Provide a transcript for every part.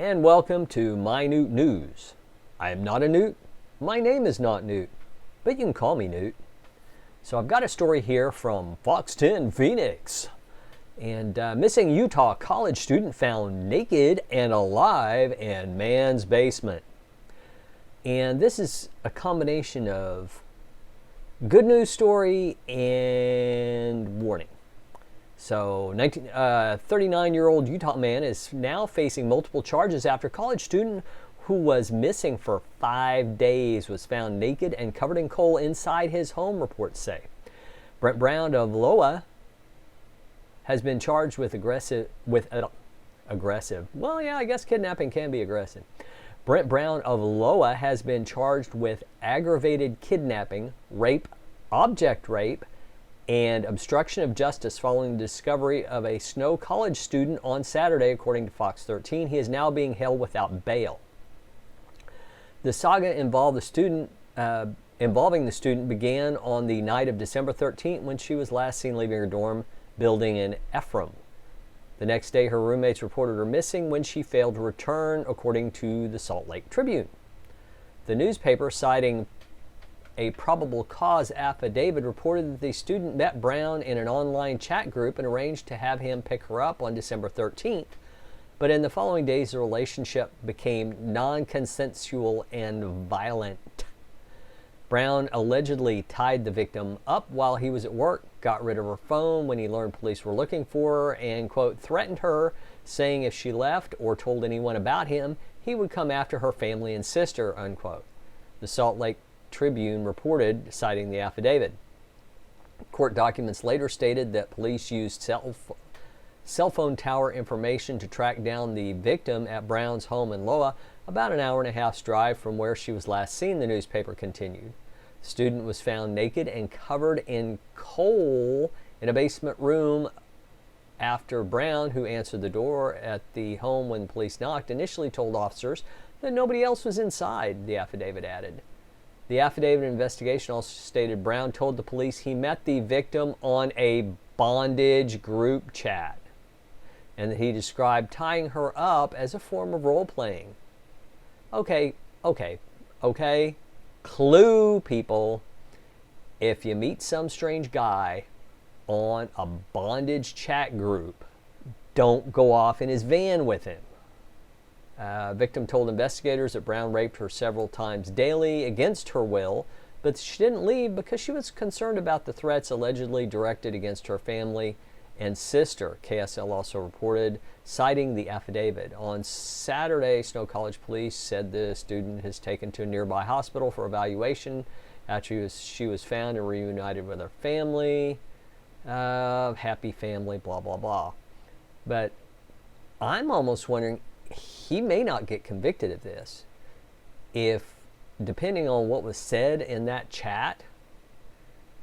and welcome to MyNewtNews. I am not a newt. My name is not Newt, but you can call me Newt. So I've got a story here from Fox 10 Phoenix. And missing Utah college student found naked and alive in man's basement. And this is a combination of good news story and warning. So 39-year-old Utah man is now facing multiple charges after a college student who was missing for 5 days was found naked and covered in coal inside his home, reports say. Brent Brown of Loa has been charged with aggressive. Well, yeah, I guess kidnapping can be aggressive. Brent Brown of Loa has been charged with aggravated kidnapping, rape, object rape, and obstruction of justice following the discovery of a Snow College student on Saturday, according to Fox 13. He is now being held without bail. The saga involving the student began on the night of December 13th when she was last seen leaving her dorm building in Ephraim. The next day, her roommates reported her missing when she failed to return, according to the Salt Lake Tribune. The newspaper, citing a probable cause affidavit, reported that the student met Brown in an online chat group and arranged to have him pick her up on December 13th. But in the following days, the relationship became non-consensual and violent. Brown allegedly tied the victim up while he was at work, got rid of her phone when he learned police were looking for her, and, quote, threatened her, saying if she left or told anyone about him, he would come after her family and sister, unquote. The Salt Lake Tribune reported, citing the affidavit. Court documents later stated that police used cell phone tower information to track down the victim at Brown's home in Loa, about an hour and a half's drive from where she was last seen, the newspaper continued. The student was found naked and covered in coal in a basement room after Brown, who answered the door at the home when police knocked, initially told officers that nobody else was inside, the affidavit added. The affidavit investigation also stated Brown told the police he met the victim on a bondage group chat and that he described tying her up as a form of role-playing. Okay. Clue, people. If you meet some strange guy on a bondage chat group, don't go off in his van with him. Victim told investigators that Brown raped her several times daily against her will, but she didn't leave because she was concerned about the threats allegedly directed against her family and sister, KSL also reported, citing the affidavit. On Saturday, Snow College police said the student is taken to a nearby hospital for evaluation after she was found and reunited with her family. Happy family, blah, blah, blah. But I'm almost wondering, he may not get convicted of this if, depending on what was said in that chat,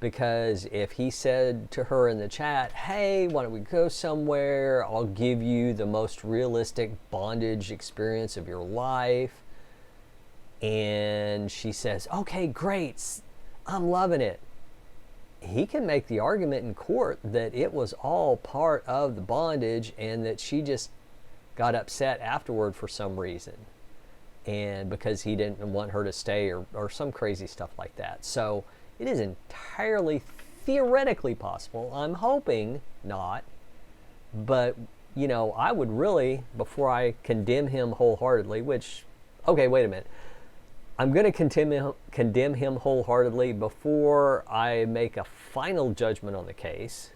because if he said to her in the chat, hey, why don't we go somewhere? I'll give you the most realistic bondage experience of your life. And she says, okay, great, I'm loving it. He can make the argument in court that it was all part of the bondage and that she just got upset afterward for some reason. And because he didn't want her to stay or some crazy stuff like that. So it is entirely theoretically possible. I'm hoping not. But, you know, I would really, before I condemn him wholeheartedly, which, okay, wait a minute. I'm going to condemn him wholeheartly before I make a final judgment on the case,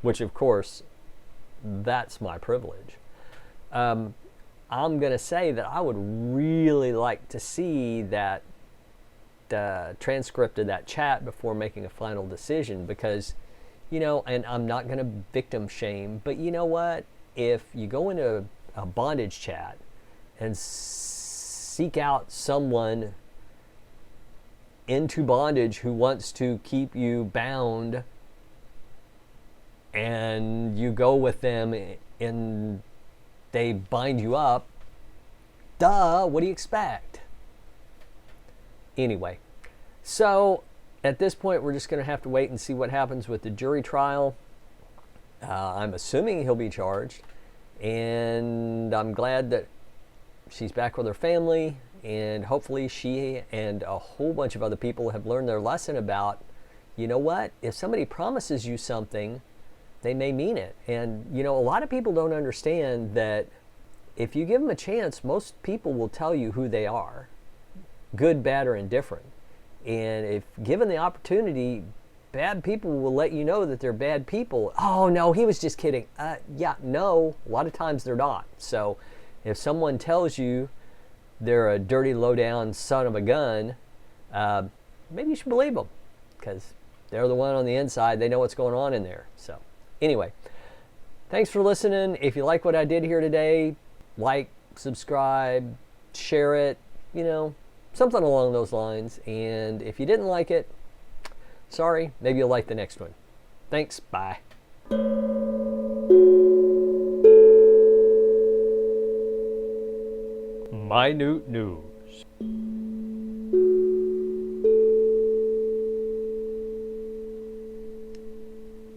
which, of course, that's my privilege. I'm going to say that I would really like to see that transcript of that chat before making a final decision because, you know, and I'm not going to victim shame, but you know what? If you go into a bondage chat and seek out someone into bondage who wants to keep you bound and you go with them and they bind you up, duh, what do you expect? Anyway, so at this point, we're just going to have to wait and see what happens with the jury trial. I'm assuming he'll be charged, and I'm glad that she's back with her family, and hopefully she and a whole bunch of other people have learned their lesson about, you know what, if somebody promises you something, they may mean it. And, you know, a lot of people don't understand that if you give them a chance, most people will tell you who they are, good, bad, or indifferent. And if given the opportunity, bad people will let you know that they're bad people. Oh, no, he was just kidding. Yeah, no, a lot of times they're not. So if someone tells you they're a dirty, low-down son of a gun, maybe you should believe them, because they're the one on the inside. They know what's going on in there. So anyway, thanks for listening. If you like what I did here today, like, subscribe, share it, you know, something along those lines. And if you didn't like it, sorry, maybe you'll like the next one. Thanks, bye. MyNewtNews.